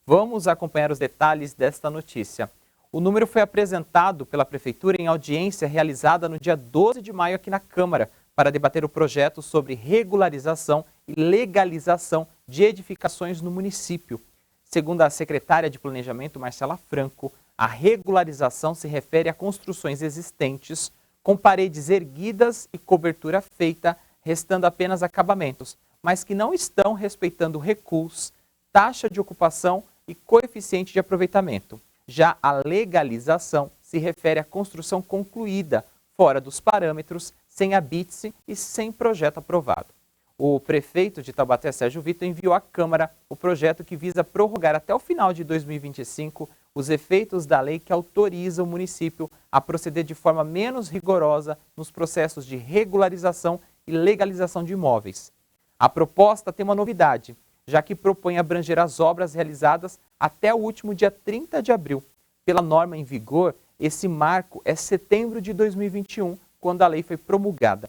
Vamos acompanhar os detalhes desta notícia. O número foi apresentado pela Prefeitura em audiência realizada no dia 12 de maio aqui na Câmara, para debater o projeto sobre regularização e legalização de edificações no município. Segundo a secretária de Planejamento, Marcela Franco, a regularização se refere a construções existentes com paredes erguidas e cobertura feita, restando apenas acabamentos, mas que não estão respeitando recuos, taxa de ocupação e coeficiente de aproveitamento. Já a legalização se refere à construção concluída, fora dos parâmetros, sem habite-se e sem projeto aprovado. O prefeito de Taubaté, Sérgio Vitor, enviou à Câmara o projeto que visa prorrogar até o final de 2025 os efeitos da lei que autoriza o município a proceder de forma menos rigorosa nos processos de regularização e legalização de imóveis. A proposta tem uma novidade, já que propõe abranger as obras realizadas até o último dia 30 de abril. Pela norma em vigor, esse marco é setembro de 2021, quando a lei foi promulgada.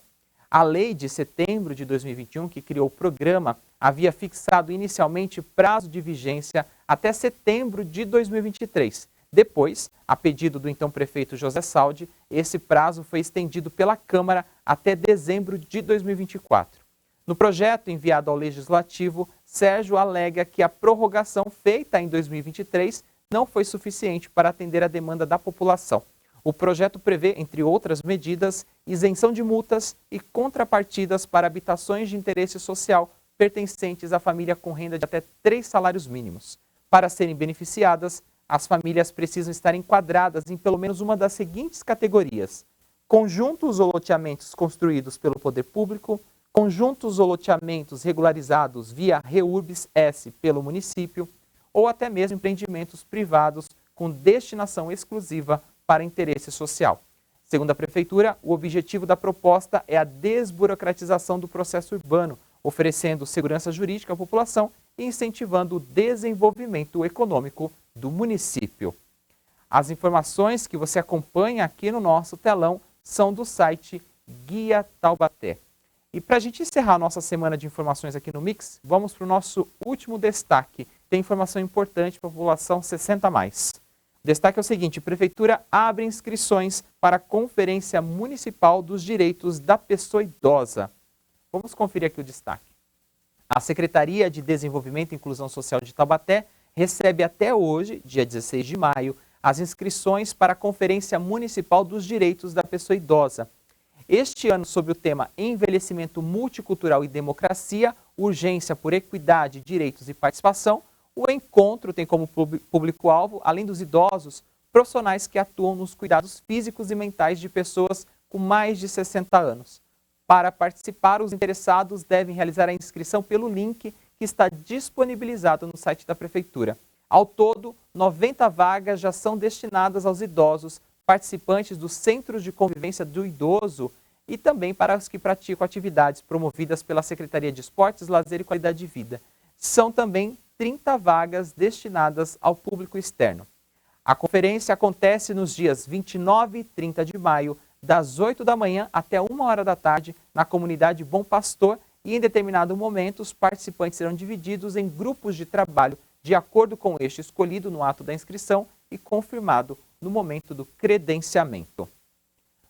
A lei de setembro de 2021, que criou o programa, havia fixado inicialmente prazo de vigência até setembro de 2023. Depois, a pedido do então prefeito José Saldi, esse prazo foi estendido pela Câmara até dezembro de 2024. No projeto enviado ao Legislativo, Sérgio alega que a prorrogação feita em 2023 não foi suficiente para atender a demanda da população. O projeto prevê, entre outras medidas, isenção de multas e contrapartidas para habitações de interesse social pertencentes à família com renda de até 3 salários mínimos. Para serem beneficiadas, as famílias precisam estar enquadradas em pelo menos uma das seguintes categorias: conjuntos ou loteamentos construídos pelo poder público, conjuntos ou loteamentos regularizados via REURBS-S pelo município, ou até mesmo empreendimentos privados com destinação exclusiva para interesse social. Segundo a Prefeitura, o objetivo da proposta é a desburocratização do processo urbano, oferecendo segurança jurídica à população e incentivando o desenvolvimento econômico do município. As informações que você acompanha aqui no nosso telão são do site Guia Taubaté. E para a gente encerrar a nossa semana de informações aqui no Mix, vamos para o nosso último destaque. Tem informação importante para a população 60+. O destaque é o seguinte: Prefeitura abre inscrições para a Conferência Municipal dos Direitos da Pessoa Idosa. Vamos conferir aqui o destaque. A Secretaria de Desenvolvimento e Inclusão Social de Taubaté recebe até hoje, dia 16 de maio, as inscrições para a Conferência Municipal dos Direitos da Pessoa Idosa. Este ano, sob o tema Envelhecimento Multicultural e Democracia, Urgência por Equidade, Direitos e Participação, o encontro tem como público-alvo, além dos idosos, profissionais que atuam nos cuidados físicos e mentais de pessoas com mais de 60 anos. Para participar, os interessados devem realizar a inscrição pelo link que está disponibilizado no site da Prefeitura. Ao todo, 90 vagas já são destinadas aos idosos, participantes dos Centros de Convivência do Idoso e também para os que praticam atividades promovidas pela Secretaria de Esportes, Lazer e Qualidade de Vida. São também 30 vagas destinadas ao público externo. A conferência acontece nos dias 29 e 30 de maio, das 8 da manhã até 1 hora da tarde, na comunidade Bom Pastor, e em determinado momento os participantes serão divididos em grupos de trabalho, de acordo com este escolhido no ato da inscrição e confirmado no momento do credenciamento.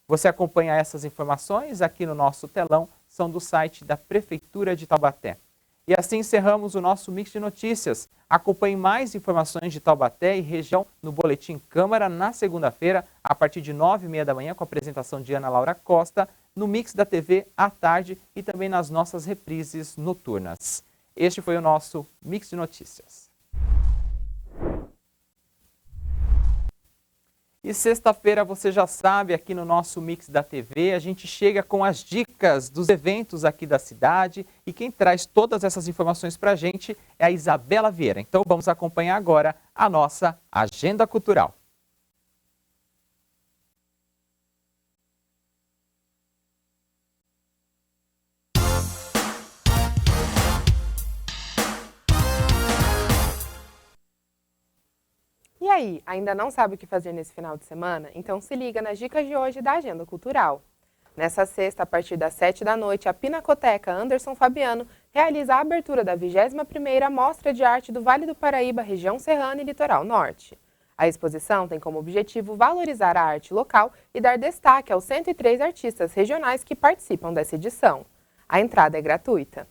Você acompanha essas informações aqui no nosso telão, são do site da Prefeitura de Taubaté. E assim encerramos o nosso Mix de Notícias. Acompanhe mais informações de Taubaté e região no Boletim Câmara na segunda-feira, a partir de 9h30 da manhã, com a apresentação de Ana Laura Costa, no Mix da TV à tarde e também nas nossas reprises noturnas. Este foi o nosso Mix de Notícias. E sexta-feira, você já sabe, aqui no nosso Mix da TV, a gente chega com as dicas dos eventos aqui da cidade e quem traz todas essas informações para a gente é a Isabela Vieira. Então vamos acompanhar agora a nossa Agenda Cultural. E aí, ainda não sabe o que fazer nesse final de semana? Então se liga nas dicas de hoje da Agenda Cultural. Nessa sexta, a partir das 7 da noite, a Pinacoteca Anderson Fabiano realiza a abertura da 21ª Mostra de Arte do Vale do Paraíba, região serrana e litoral norte. A exposição tem como objetivo valorizar a arte local e dar destaque aos 103 artistas regionais que participam dessa edição. A entrada é gratuita.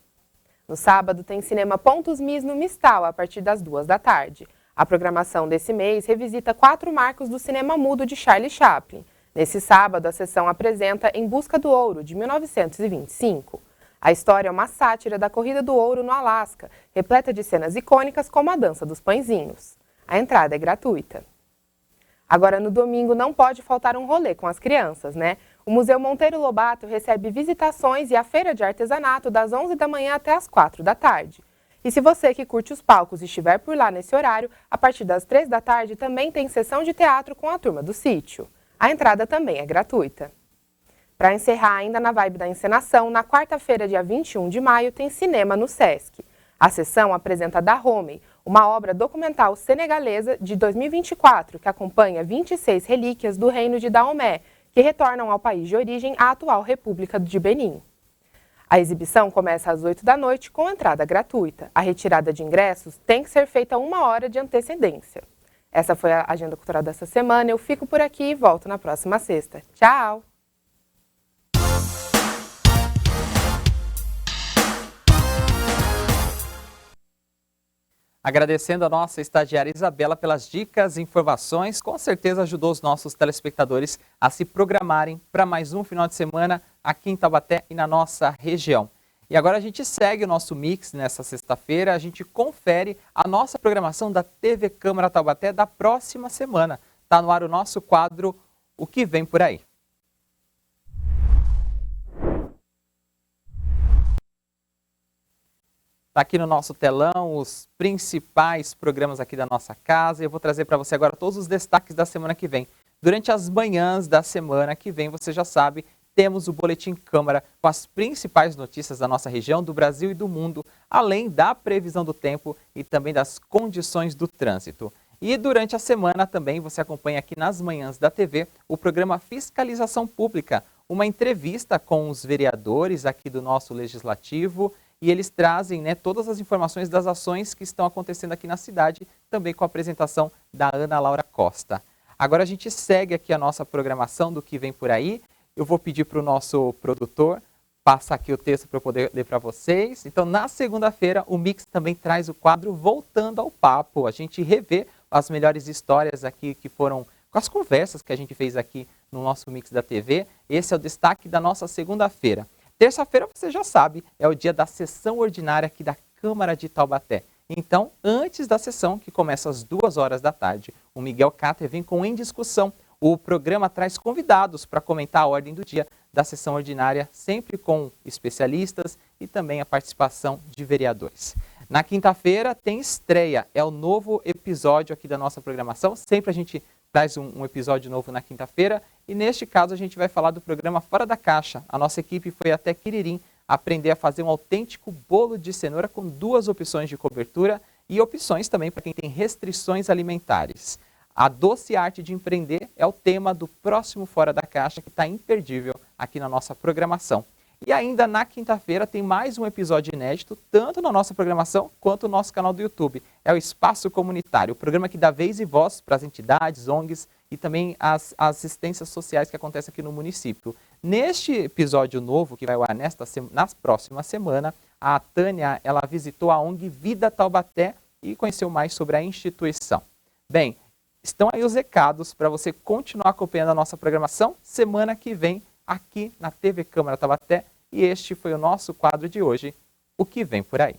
No sábado, tem Cinema Pontos Mis no Mistal, a partir das 2 da tarde. A programação desse mês revisita 4 marcos do cinema mudo de Charlie Chaplin. Nesse sábado, a sessão apresenta Em Busca do Ouro, de 1925. A história é uma sátira da Corrida do Ouro no Alasca, repleta de cenas icônicas como a Dança dos Pãezinhos. A entrada é gratuita. Agora, no domingo, não pode faltar um rolê com as crianças, né? O Museu Monteiro Lobato recebe visitações e a feira de artesanato das 11 da manhã até as 4 da tarde. E se você que curte os palcos estiver por lá nesse horário, a partir das 3 da tarde também tem sessão de teatro com a turma do sítio. A entrada também é gratuita. Para encerrar ainda na vibe da encenação, na quarta-feira, dia 21 de maio, tem cinema no Sesc. A sessão apresenta Dahomey, uma obra documental senegalesa de 2024 que acompanha 26 relíquias do reino de Dahomey, que retornam ao país de origem, a atual República de Benin. A exibição começa às 8 da noite com entrada gratuita. A retirada de ingressos tem que ser feita 1 hora de antecedência. Essa foi a Agenda Cultural dessa semana. Eu fico por aqui e volto na próxima sexta. Tchau! Agradecendo a nossa estagiária Isabela pelas dicas e informações, com certeza ajudou os nossos telespectadores a se programarem para mais um final de semana aqui em Taubaté e na nossa região. E agora a gente segue o nosso mix nessa sexta-feira, a gente confere a nossa programação da TV Câmara Taubaté da próxima semana. Está no ar o nosso quadro O que vem por aí. Está aqui no nosso telão os principais programas aqui da nossa casa. Eu vou trazer para você agora todos os destaques da semana que vem. Durante as manhãs da semana que vem, você já sabe, temos o Boletim Câmara com as principais notícias da nossa região, do Brasil e do mundo, além da previsão do tempo e também das condições do trânsito. E durante a semana também você acompanha aqui nas manhãs da TV o programa Fiscalização Pública, uma entrevista com os vereadores aqui do nosso Legislativo, e eles trazem todas as informações das ações que estão acontecendo aqui na cidade, também com a apresentação da Ana Laura Costa. Agora a gente segue aqui a nossa programação do que vem por aí. Eu vou pedir para o nosso produtor passar aqui o texto para eu poder ler para vocês. Então, na segunda-feira, o Mix também traz o quadro Voltando ao Papo. A gente revê as melhores histórias aqui que foram com as conversas que a gente fez aqui no nosso Mix da TV. Esse é o destaque da nossa segunda-feira. Terça-feira, você já sabe, é o dia da sessão ordinária aqui da Câmara de Taubaté. Então, antes da sessão, que começa às 2 horas da tarde, o Miguel Cáter vem com Em Discussão. O programa traz convidados para comentar a ordem do dia da sessão ordinária, sempre com especialistas e também a participação de vereadores. Na quinta-feira tem estreia, é o novo episódio aqui da nossa programação. Sempre a gente traz um episódio novo na quinta-feira e neste caso a gente vai falar do programa Fora da Caixa. A nossa equipe foi até Quiririm aprender a fazer um autêntico bolo de cenoura com 2 opções de cobertura e opções também para quem tem restrições alimentares. A doce arte de empreender é o tema do próximo Fora da Caixa, que está imperdível aqui na nossa programação. E ainda na quinta-feira tem mais um episódio inédito, tanto na nossa programação quanto no nosso canal do YouTube. É o Espaço Comunitário, o programa que dá vez e voz para as entidades, ONGs e também as assistências sociais que acontecem aqui no município. Neste episódio novo, que vai ao ar na próxima semana, a Tânia ela visitou a ONG Vida Taubaté e conheceu mais sobre a instituição. Bem, estão aí os recados para você continuar acompanhando a nossa programação semana que vem aqui na TV Câmara Taubaté. E este foi o nosso quadro de hoje, O que vem por aí.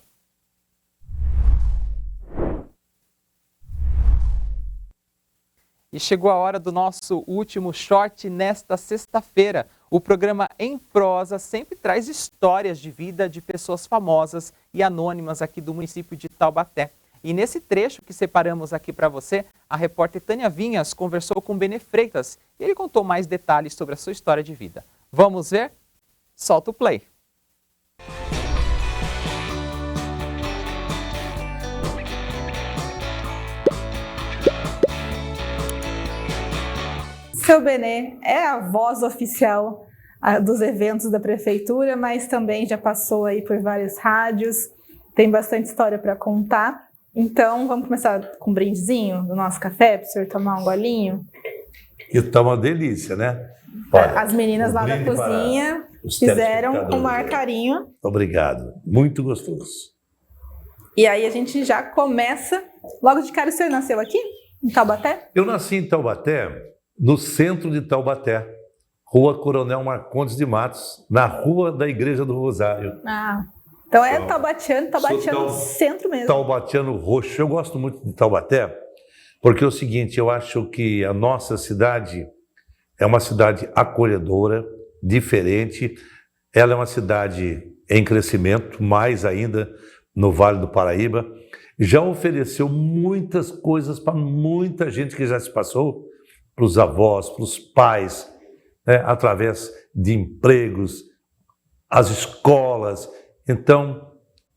E chegou a hora do nosso último short nesta sexta-feira. O programa Em Prosa sempre traz histórias de vida de pessoas famosas e anônimas aqui do município de Taubaté. E nesse trecho que separamos aqui para você, a repórter Tânia Vinhas conversou com Benê Freitas e ele contou mais detalhes sobre a sua história de vida. Vamos ver? Solta o play. Seu Benê é a voz oficial dos eventos da prefeitura, mas também já passou aí por várias rádios, tem bastante história para contar. Então, vamos começar com um brindezinho do nosso café, para o senhor tomar um golinho? Que tá uma delícia, né? Olha, as meninas lá da cozinha fizeram com o maior carinho. Obrigado, muito gostoso. E aí a gente já começa, logo de cara. O senhor nasceu aqui, em Taubaté? Eu nasci em Taubaté, no centro de Taubaté, Rua Coronel Marcondes de Matos, na Rua da Igreja do Rosário. Então é taubatiano centro mesmo. Taubatiano roxo. Eu gosto muito de Taubaté, porque é o seguinte, eu acho que a nossa cidade é uma cidade acolhedora, diferente. Ela é uma cidade em crescimento, mais ainda no Vale do Paraíba. Já ofereceu muitas coisas para muita gente que já se passou, para os avós, para os pais, né, através de empregos, as escolas. Então,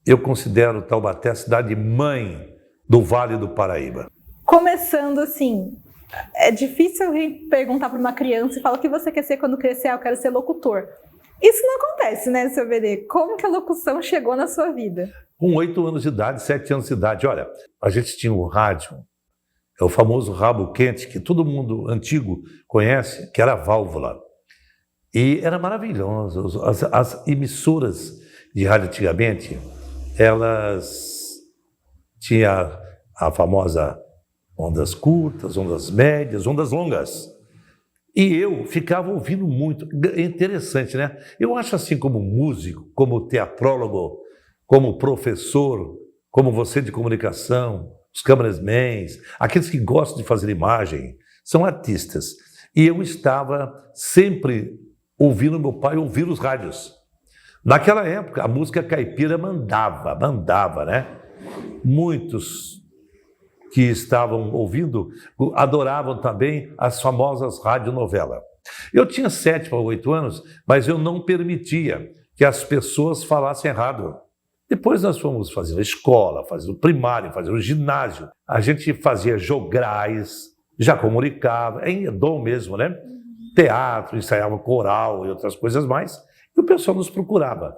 eu considero Taubaté a cidade mãe do Vale do Paraíba. Começando assim, é difícil perguntar para uma criança e falar o que você quer ser quando crescer. Eu quero ser locutor. Isso não acontece, né, seu Benê? Como que a locução chegou na sua vida? Com 8 anos de idade, 7 anos de idade. Olha, a gente tinha um rádio, é o famoso rabo quente, que todo mundo antigo conhece, que era a válvula. E era maravilhoso. As emissoras de rádio antigamente, elas tinham a famosa ondas curtas, ondas médias, ondas longas. E eu ficava ouvindo muito. É interessante, né? Eu acho assim, como músico, como teatrólogo, como professor, como você de comunicação, os cameramans, aqueles que gostam de fazer imagem, são artistas. E eu estava sempre ouvindo meu pai ouvir os rádios. Naquela época, a música caipira mandava, né? Muitos que estavam ouvindo adoravam também as famosas radionovelas. Eu tinha 7 para 8 anos, mas eu não permitia que as pessoas falassem errado. Depois nós fomos fazer a escola, fazer o primário, fazer o ginásio. A gente fazia jograis, já comunicava, em dom mesmo, né? Teatro, ensaiava coral e outras coisas mais. E o pessoal nos procurava.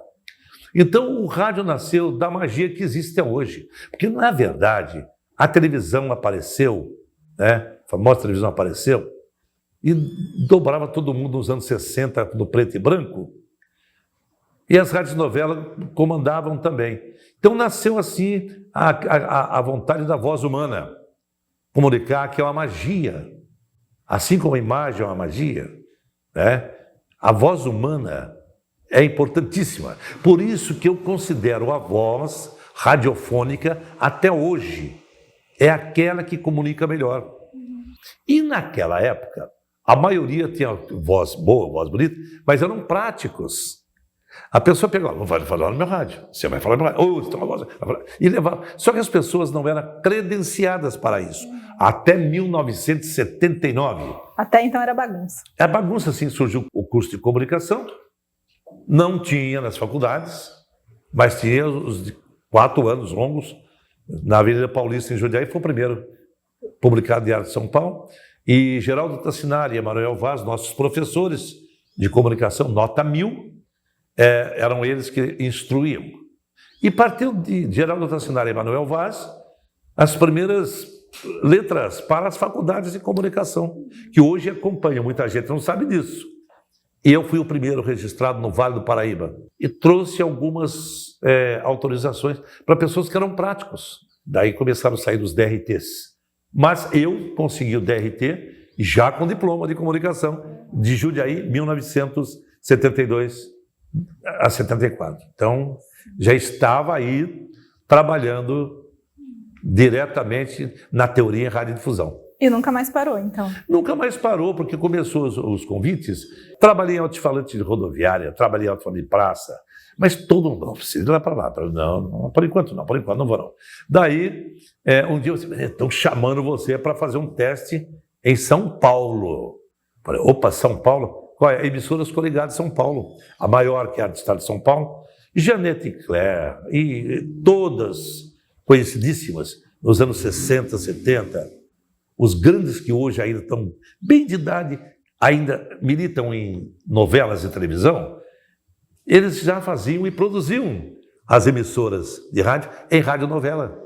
Então o rádio nasceu da magia que existe até hoje. Porque, na verdade, a televisão apareceu, né? A famosa televisão apareceu, e dobrava todo mundo nos anos 60, no preto e branco. E as radionovelas comandavam também. Então nasceu assim a vontade da voz humana. Comunicar, que é uma magia. Assim como a imagem é uma magia, né? A voz humana é importantíssima. Por isso que eu considero a voz radiofônica, até hoje, é aquela que comunica melhor. E naquela época, a maioria tinha voz boa, voz bonita, mas eram práticos. A pessoa pegava, não vai falar no meu rádio, você vai falar no meu rádio, e levava. Só que as pessoas não eram credenciadas para isso. Até 1979. Até então era bagunça. A bagunça, assim, surgiu o curso de comunicação. Não tinha nas faculdades, mas tinha os de 4 anos longos. Na Avenida Paulista, em Jundiaí, foi o primeiro publicado no Diário de São Paulo. E Geraldo Tassinari e Emanuel Vaz, nossos professores de comunicação, nota 1000, eram eles que instruíam. E partiu de Geraldo Tassinari e Emanuel Vaz as primeiras letras para as faculdades de comunicação, que hoje acompanham, muita gente não sabe disso. E eu fui o primeiro registrado no Vale do Paraíba e trouxe algumas autorizações para pessoas que eram práticos. Daí começaram a sair os DRTs. Mas eu consegui o DRT já com diploma de comunicação de Jundiaí, 1972 a 74. Então, já estava aí trabalhando diretamente na teoria em radiodifusão. E nunca mais parou, então? Nunca mais parou, porque começou os convites. Trabalhei em alto-falante de rodoviária, trabalhei em alto-falante de praça, mas todo mundo, não precisa ir lá para lá. Não, por enquanto não vou não. Daí, um dia, estão chamando você para fazer um teste em São Paulo. Falei, opa, São Paulo? Qual é? Emissoras Coligadas de São Paulo, a maior que é a do estado de São Paulo. Janete Claire, e todas conhecidíssimas nos anos 60, 70. Os grandes que hoje ainda estão bem de idade, ainda militam em novelas de televisão, eles já faziam e produziam as emissoras de rádio em radionovela.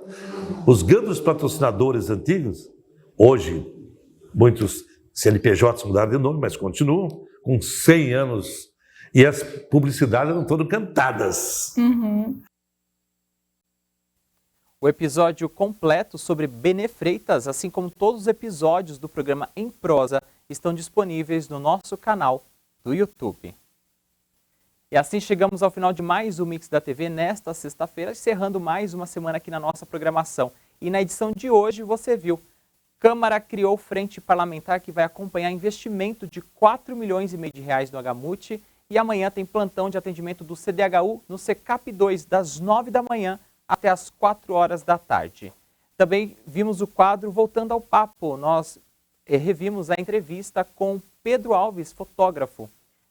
Os grandes patrocinadores antigos, hoje muitos CNPJs mudaram de nome, mas continuam com 100 anos. E as publicidades eram todas cantadas. Uhum. O episódio completo sobre Benê Freitas, assim como todos os episódios do programa Em Prosa, estão disponíveis no nosso canal do YouTube. E assim chegamos ao final de mais um Mix da TV nesta sexta-feira, encerrando mais uma semana aqui na nossa programação. E na edição de hoje você viu, Câmara criou frente parlamentar que vai acompanhar investimento de 4,5 milhões de reais no HMUT, e amanhã tem plantão de atendimento do CDHU no CECAP 2, das 9 da manhã até as 4 horas da tarde. Também vimos o quadro Voltando ao Papo. Nós revimos a entrevista com Pedro Alves, fotógrafo.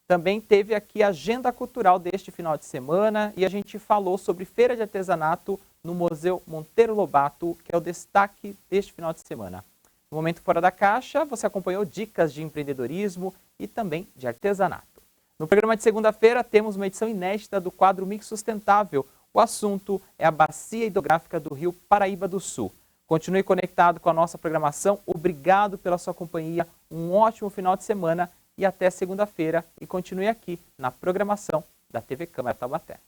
Também teve aqui a agenda cultural deste final de semana e a gente falou sobre feira de artesanato no Museu Monteiro Lobato, que é o destaque deste final de semana. No Momento Fora da Caixa, você acompanhou dicas de empreendedorismo e também de artesanato. No programa de segunda-feira, temos uma edição inédita do quadro Mix Sustentável. O assunto é a bacia hidrográfica do Rio Paraíba do Sul. Continue conectado com a nossa programação. Obrigado pela sua companhia. Um ótimo final de semana e até segunda-feira. E continue aqui na programação da TV Câmara Taubaté.